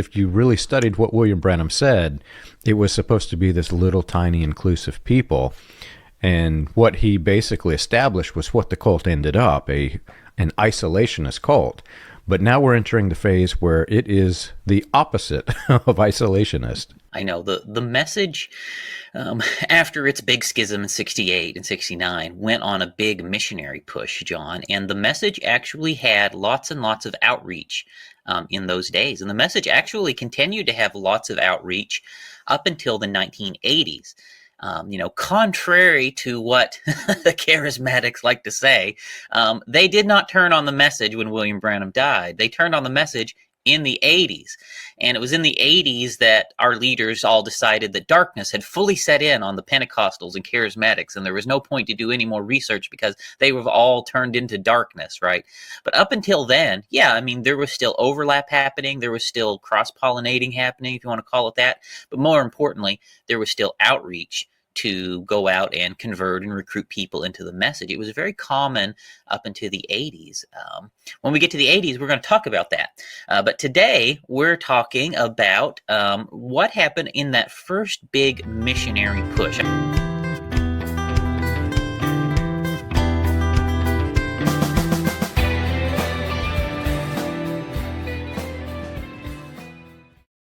If you really studied what William Branham said, it was supposed to be this little tiny inclusive people. And what he basically established was what the cult ended up, an isolationist cult. But now we're entering the phase where it is the opposite of isolationist. I know the message after its big schism in 68 and 69 went on a big missionary push, John, and the message actually had lots and lots of outreach in those days. And the message actually continued to have lots of outreach up until the 1980s. Contrary to what the charismatics like to say, they did not turn on the message when William Branham died. They turned on the message in the 80s. And it was in the 80s that our leaders all decided that darkness had fully set in on the Pentecostals and charismatics, and there was no point to do any more research because they were all turned into darkness, right? But up until then, there was still overlap happening. There was still cross-pollinating happening, if you want to call it that. But more importantly, there was still outreach to go out and convert and recruit people into the message. It was very common up into the 80s. When we get to the 80s, we're going to talk about that. But today, we're talking about what happened in that first big missionary push.